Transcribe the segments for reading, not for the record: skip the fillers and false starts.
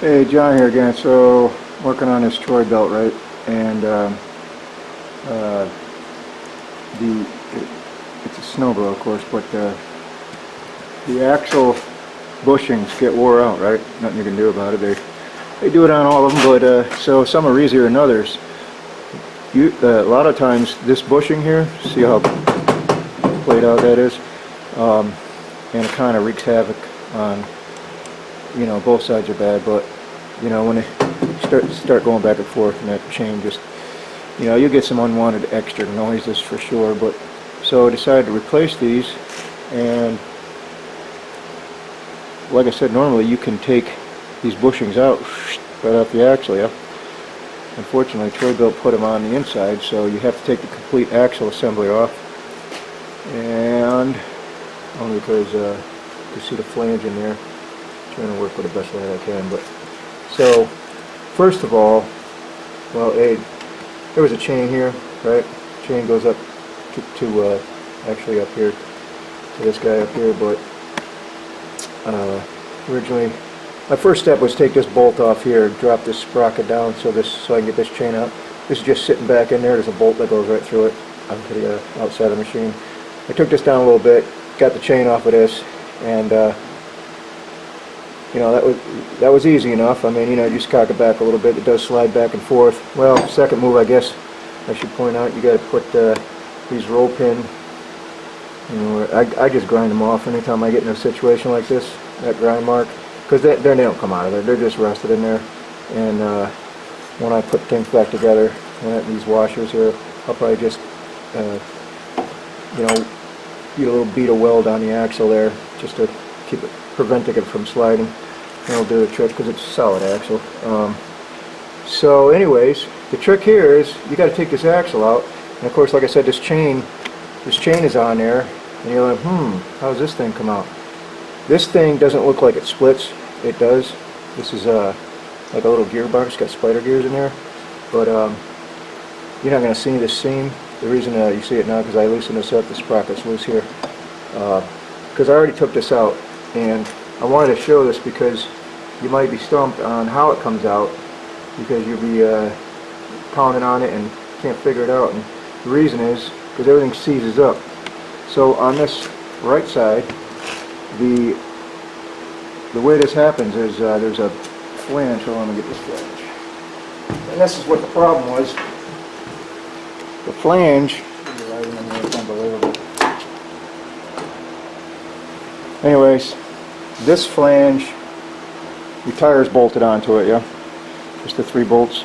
Hey, John here again. So, working on this Troybilt, right? And uh, it's a snowblower, of course, but the axle bushings get wore out, right? Nothing you can do about it. They do it on all of them, but so some are easier than others. A lot of times, this bushing here, see how played out that is, and it kind of wreaks havoc on. Both sides are bad, but when they start going back and forth, and that chain just, you get some unwanted extra noises for sure. But so I decided to replace these, and like I said, normally you can take these bushings out right off the axle. Yeah. Unfortunately, Troybilt put them on the inside, so you have to take the complete axle assembly off, and only because you see the flange in there. Trying to work with the best way I can. But so first of all, well, there was a chain here, right? Chain goes up to actually up here to this guy up here, but originally my first step was take this bolt off here, drop this sprocket down so I can get this chain out. This is just sitting back in there. There's a bolt that goes right through it onto the outside of the machine. I took this down a little bit, got the chain off of this, and that was easy enough. I mean, you just cock it back a little bit. It does slide back and forth. Well, second move, I guess I should point out, you got to put these roll pin. I just grind them off anytime I get in a situation like this, that grind mark, because they don't come out of there. They're just rusted in there. And when I put things back together, these washers here, I'll probably just get a little bead of weld on the axle there, just to keep it, preventing it from sliding. That'll do the trick because it's a solid axle. So anyways, the trick here is you got to take this axle out, and of course, like I said, this chain is on there, and you're like, how's this thing come out? This thing doesn't look like it splits. It does. This is like a little gearbox, got spider gears in there, but you're not going to see this seam. The reason you see it now because I loosened this up. The sprocket's loose here because I already took this out. And I wanted to show this because you might be stumped on how it comes out, because you'll be pounding on it and can't figure it out. And the reason is because everything seizes up. So on this right side, the way this happens is there's a flange. Hold on, let me get this flange. And this is what the problem was. The flange. It's unbelievable. Anyways, this flange, your tire's bolted onto it, yeah? Just the 3 bolts.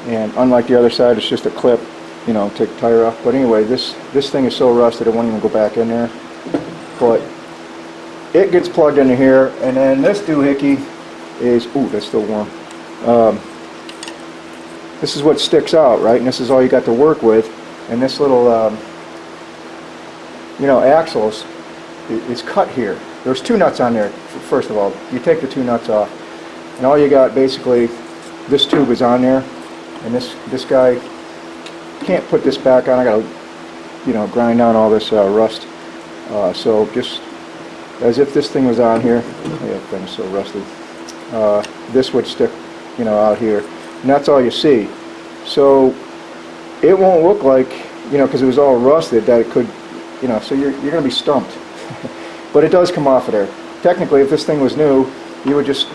And unlike the other side, it's just a clip, take the tire off. But anyway, this thing is so rusted it won't even go back in there. But it gets plugged into here, and then this doohickey is, ooh, that's still warm. This is what sticks out, right? And this is all you got to work with. And this little, axles, it's cut here. There's 2 nuts on there. First of all, you take the 2 nuts off, and all you got basically, this tube is on there, and this guy can't put this back on. I gotta, grind down all this rust. So just as if this thing was on here. Yeah, the thing's so rusted. This would stick, out here, and that's all you see. So it won't look like, because it was all rusted, that it could, so you're gonna be stumped. But it does come off of there. Technically, if this thing was new, you would just,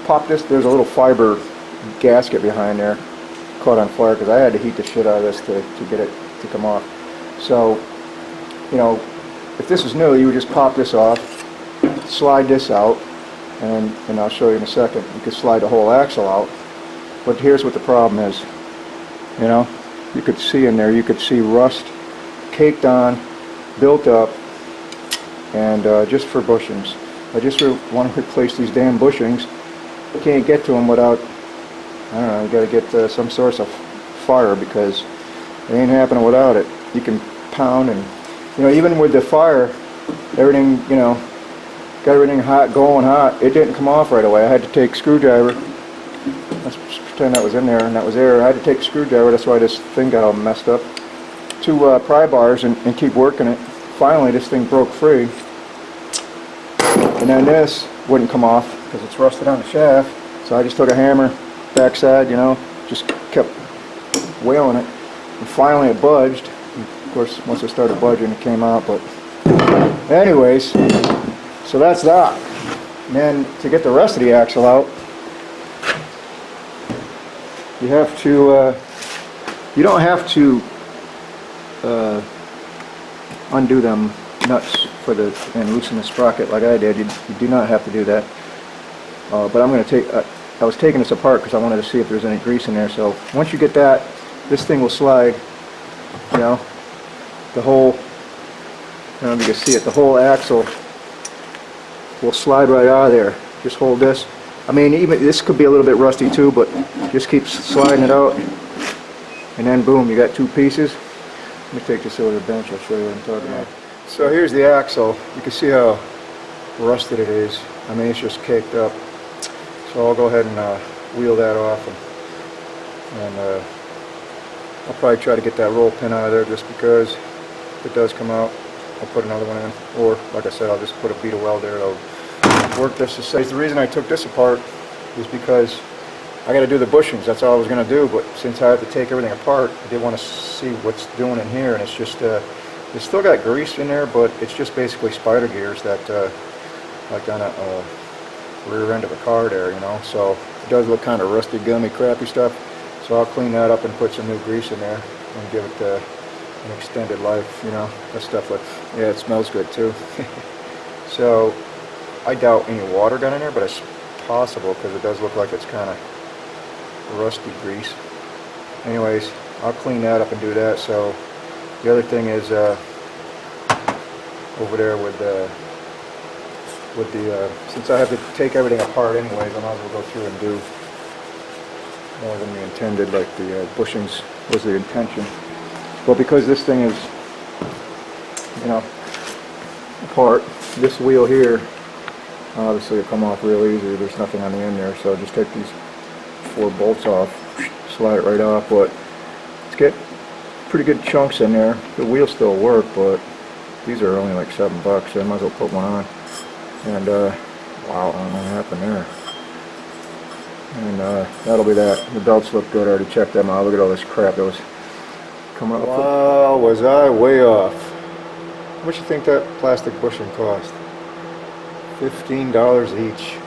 pop this. There's a little fiber gasket behind there, caught on fire, because I had to heat the shit out of this to get it to come off. So, if this was new, you would just pop this off, slide this out, and I'll show you in a second. You could slide the whole axle out. But here's what the problem is. You could see in there, you could see rust caked on, built up, and just for bushings. I just want to replace these damn bushings. You can't get to them without, I don't know, you got to get some source of fire, because it ain't happening without it. You can pound, and even with the fire, everything, got everything hot, going hot. It didn't come off right away. I had to take screwdriver. Let's pretend that was in there and that was air. I had to take a screwdriver. That's why this thing got all messed up. 2 pry bars and keep working it. Finally, this thing broke free. And then this wouldn't come off because it's rusted on the shaft. So I just took a hammer, backside, you know, just kept wailing it. And finally it budged. And of course, once it started budging, it came out. But anyways, so that's that. And then to get the rest of the axle out, you have to, you don't have to undo them nuts for the and loosen the sprocket like I did. You do not have to do that. But I'm going to take, I was taking this apart because I wanted to see if there's any grease in there. So once you get that, this thing will slide, you know, the whole, I don't know if you can see it, the whole axle will slide right out of there. Just hold this. I mean, even this could be a little bit rusty too, but just keep sliding it out, and then boom, you got two pieces. Let me take this over to the bench, I'll show you what I'm talking about. So here's the axle. You can see how rusted it is. I mean, it's just caked up. So I'll go ahead and wheel that off, and I'll probably try to get that roll pin out of there just because if it does come out, I'll put another one in. Or, like I said, I'll just put a bead of weld there. It'll work just to say. The reason I took this apart is because I got to do the bushings. That's all I was going to do, but since I have to take everything apart, I did want to see what's doing in here, and it's just, it's still got grease in there, but it's just basically spider gears that, like on a rear end of a car there, you know, so it does look kind of rusty, gummy, crappy stuff, so I'll clean that up and put some new grease in there and give it an extended life, you know. That stuff looks, yeah, it smells good too. So I doubt any water got in there, but it's possible because it does look like it's kind of rusty grease. Anyways, I'll clean that up and do that. So the other thing is over there with the since I have to take everything apart anyways, I might as well go through and do more than we intended, like the bushings was the intention. But because this thing is, you know, apart, this wheel here obviously will come off real easy. There's nothing on the end there, so just take these 4 bolts off, slide it right off. But let's get pretty good chunks in there. The wheels still work, but these are only like $7, so I might as well put one on. And wow, I don't know what happened there. And that'll be that. The belts look good. I already checked them out. Look at all this crap that was coming up. Wow, was I way off. How much do you think that plastic bushing cost? $15 each.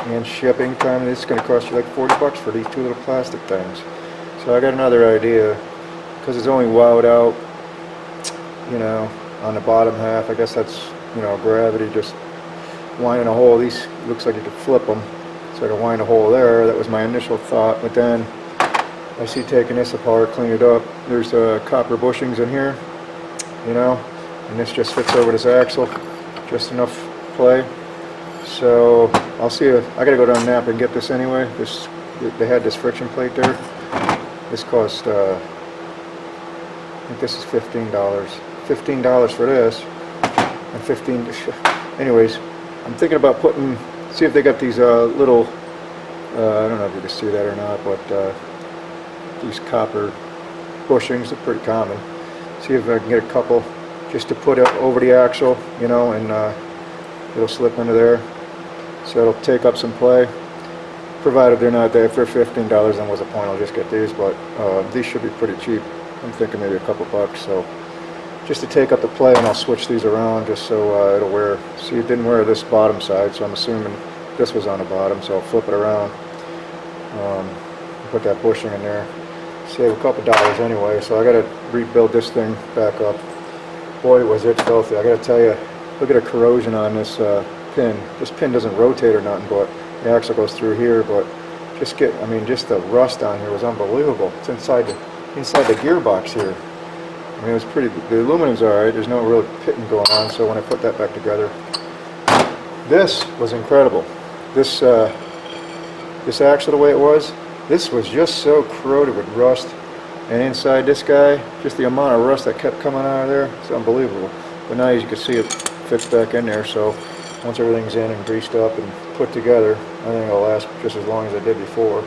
And shipping time, it's going to cost you like $40 for these 2 little plastic things. So I got another idea, because it's only wowed out, you know, on the bottom half. I guess that's, you know, gravity just winding a hole. These looks like you could flip them, so I can wind a hole there. That was my initial thought, but then I see taking this apart, clean it up. There's copper bushings in here, you know, and this just fits over this axle, just enough play. So I'll see if I gotta go down Napa and get this anyway. They had this friction plate there. This cost I think this is $15. $15 for this, and 15. Anyways, I'm thinking about putting. See if they got these little. I don't know if you can see that or not, but these copper bushings are pretty common. See if I can get a couple just to put it over the axle, you know, and it'll slip into there. So it'll take up some play, provided they're not there. If they're $15, then what's the point? I'll just get these, but these should be pretty cheap. I'm thinking maybe a couple bucks. So just to take up the play, and I'll switch these around just so it'll wear. See, it didn't wear this bottom side, so I'm assuming this was on the bottom. So I'll flip it around, put that bushing in there, save a couple dollars anyway. So I got to rebuild this thing back up. Boy, was it filthy! I got to tell you, look at the corrosion on this pin. This pin doesn't rotate or nothing, but the axle goes through here. But just I mean, just the rust on here was unbelievable. It's inside the gearbox here. I mean, it was pretty. The aluminum's all right. There's no real pitting going on. So when I put that back together, this was incredible. This this axle, the way it was, this was just so corroded with rust. And inside this guy, just the amount of rust that kept coming out of there, it's unbelievable. But now, as you can see, it fits back in there. So once everything's in and greased up and put together, I think it'll last just as long as it did before.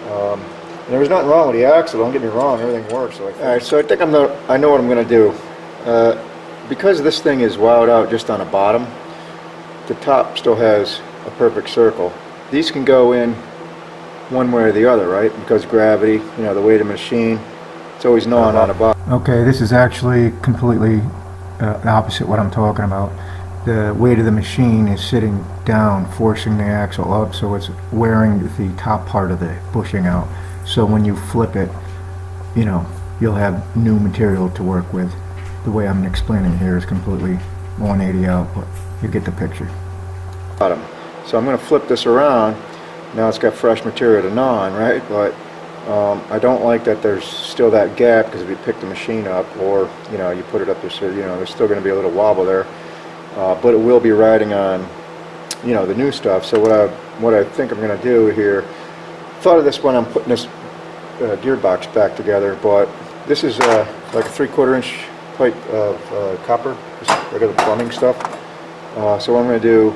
And there was nothing wrong with the axle, don't get me wrong, everything works. So alright, so I think I know what I'm going to do. Because this thing is wowed out just on the bottom, the top still has a perfect circle. These can go in one way or the other, right? Because gravity, you know, the weight of the machine, it's always gnawing on the bottom. Okay, this is actually completely opposite what I'm talking about. The weight of the machine is sitting down, forcing the axle up, so it's wearing the top part of the bushing out. So when you flip it, you know, you'll have new material to work with. The way I'm explaining here is completely 180 out, but you get the picture. Bottom. So I'm going to flip this around. Now it's got fresh material to gnaw on, right? But I don't like that there's still that gap, because if you pick the machine up, or you know, you put it up there, so you know, there's still going to be a little wobble there. But it will be riding on, you know, the new stuff. So what I think I'm going to do here, thought of this when I'm putting this gearbox back together, but this is like a 3/4 inch pipe of copper, just regular plumbing stuff. So what I'm going to do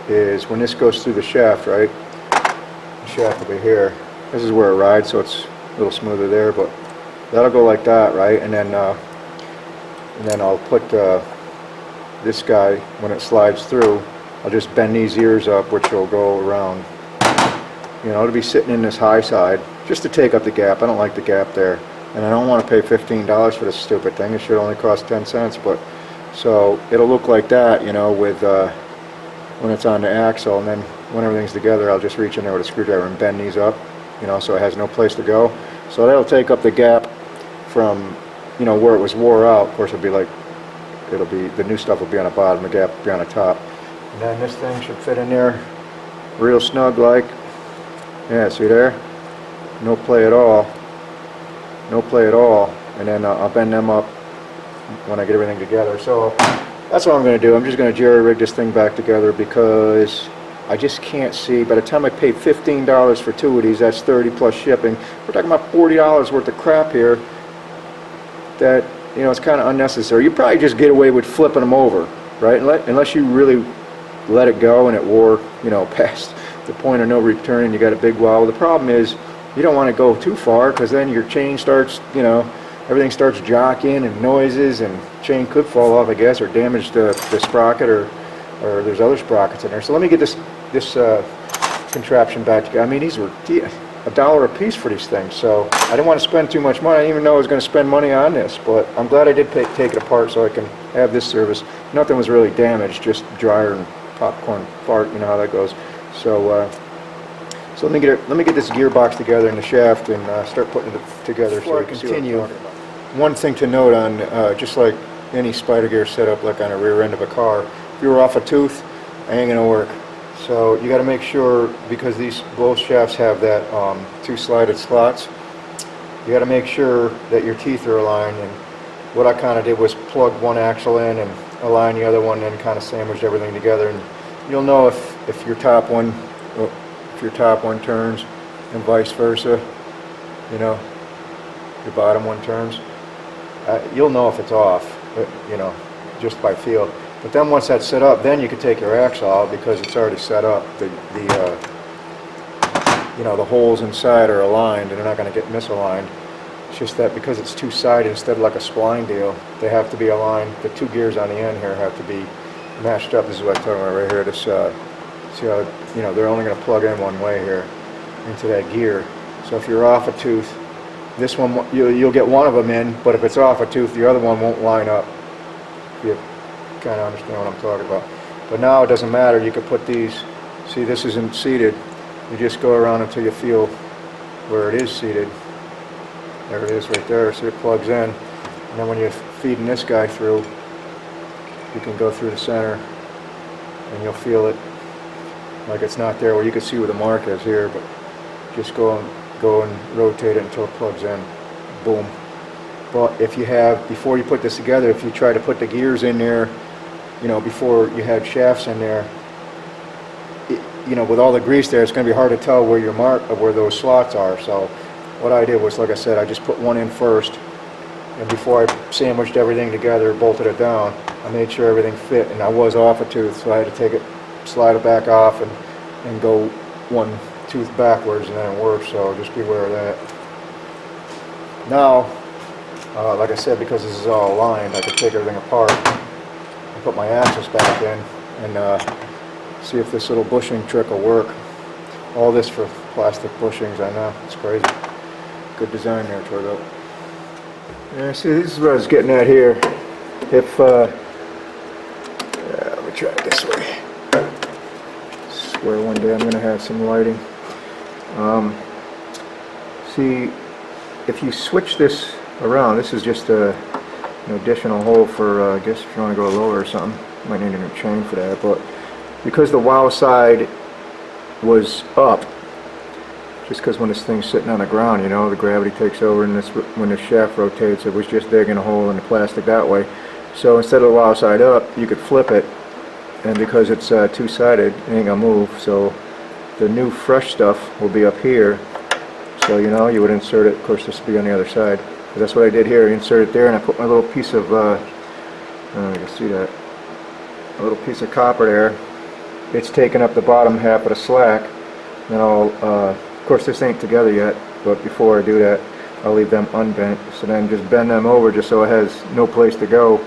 is, when this goes through the shaft, right, the shaft will be here. This is where it rides, so it's a little smoother there, but that'll go like that, right? And then I'll put this guy, when it slides through, I'll just bend these ears up, which will go around. You know, it'll be sitting in this high side, just to take up the gap. I don't like the gap there. And I don't want to pay $15 for this stupid thing. It should only cost 10 cents, but so it'll look like that, you know, with when it's on the axle, and then when everything's together, I'll just reach in there with a screwdriver and bend these up, you know, so it has no place to go. So that'll take up the gap from, you know, where it was wore out. Of course, it'll be the new stuff will be on the bottom, the gap will be on the top. And then this thing should fit in there real snug like. Yeah, see there? No play at all. No play at all. And then I'll bend them up when I get everything together. So that's what I'm going to do. I'm just going to jerry-rig this thing back together, because I just can't see. By the time I pay $15 for two of these, that's 30 plus shipping. We're talking about $40 worth of crap here that, you know, it's kind of unnecessary. You probably just get away with flipping them over, right? Unless you really let it go and it wore, you know, past the point of no return and you got a big wobble. The problem is you don't want to go too far, because then your chain starts, you know, everything starts jocking and noises, and chain could fall off, I guess, or damage the sprocket, or there's other sprockets in there. So let me get this contraption back together. I mean, these were $1 a piece for these things, so I didn't want to spend too much money. I didn't even know I was going to spend money on this, but I'm glad I did take it apart so I can have this service. Nothing was really damaged, just dryer and popcorn fart, you know how that goes. So so let me get this gearbox together in the shaft and start putting it together. Before I continue, one thing to note on, just like any spider gear setup, like on a rear end of a car, if you're off a tooth, it ain't gonna work. So you got to make sure, because these both shafts have that two slided slots, you got to make sure that your teeth are aligned. And what I kind of did was plug one axle in and align the other one, and kind of sandwich everything together. And you'll know if your top one turns and vice versa, you know, your bottom one turns. You'll know if it's off, you know, just by feel. But then once that's set up, then you can take your axle out, because it's already set up. You know, the holes inside are aligned, and they're not going to get misaligned. It's just that because it's two-sided instead of like a spline deal, they have to be aligned. The two gears on the end here have to be matched up. This is what I'm talking about right here. This, see how, you know, they're only going to plug in one way here into that gear. So if you're off a tooth, this one, you'll get one of them in, but if it's off a tooth, the other one won't line up. You kind of understand what I'm talking about. But now it doesn't matter. You can put these, see, this isn't seated. You just go around until you feel where it is seated. There it is right there. So it plugs in. And then when you're feeding this guy through, you can go through the center and you'll feel it like it's not there. Well, you can see where the mark is here, but just go and rotate it until it plugs in. Boom. But if you have, before you put this together, if you try to put the gears in there, you know, before you had shafts in there, you know, with all the grease there, it's going to be hard to tell where your mark, where those slots are. So what I did was, like I said, I just put one in first, and before I sandwiched everything together, bolted it down, I made sure everything fit. And I was off a tooth, so I had to take it, slide it back off, and go one tooth backwards, and then it worked. So just be aware of that. Now, like I said, because this is all aligned, I could take everything apart and put my axles back in, and See if this little bushing trick will work. All this for plastic bushings, I know, it's crazy. Good design there, Troybilt. Yeah, see, this is what I was getting at here. If, let me try it this way. Swear one day I'm going to have some lighting. See, if you switch this around, this is just an additional hole for, I guess if you want to go lower or something. You might need a new chain for that, but because the wow side was up, just because when this thing's sitting on the ground, the gravity takes over, and when the shaft rotates, it was just digging a hole in the plastic that way. So instead of the wow side up, you could flip it, and because it's two-sided, it ain't gonna move. So the new fresh stuff will be up here. So you would insert it. Of course, this will be on the other side. But that's what I did here. I insert it there, and I put my little piece of, I don't know if you can see that, a little piece of copper there. It's taking up the bottom half of the slack. Then I'll, of course, this ain't together yet, but before I do that, I'll leave them unbent. So then just bend them over just so it has no place to go.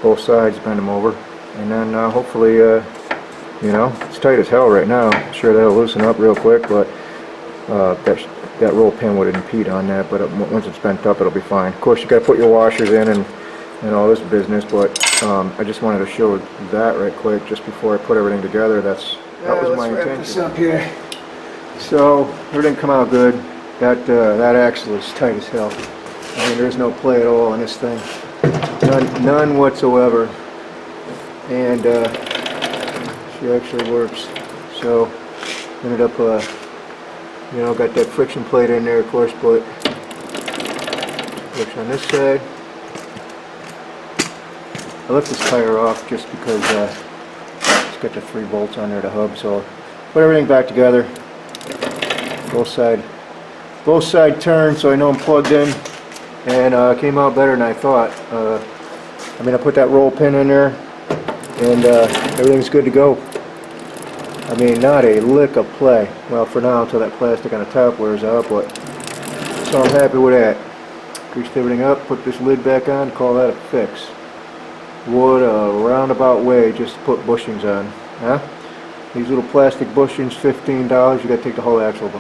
Both sides, bend them over, and then hopefully, it's tight as hell right now. I'm sure that'll loosen up real quick, but that roll pin would impede on that. But once it's bent up, it'll be fine. Of course, you got to put your washers in and all this business, but I just wanted to show that right quick just before I put everything together. That was my intention. Let's wrap this up here. So everything come out good. That axle is tight as hell. I mean, there's no play at all on this thing, none whatsoever. And she actually works. So ended up, got that friction plate in there, of course, but works on this side. I left this tire off just because it's got the 3 bolts on there, the hub. So put everything back together. Both side turned, so I know I'm plugged in, and came out better than I thought. I put that roll pin in there, and everything's good to go. I mean, not a lick of play. Well, for now, until that plastic on the top wears out, but so I'm happy with that. Greased everything up, put this lid back on, call that a fix. What a roundabout way just to put bushings on, huh? These little plastic bushings, $15. You got to take the whole axle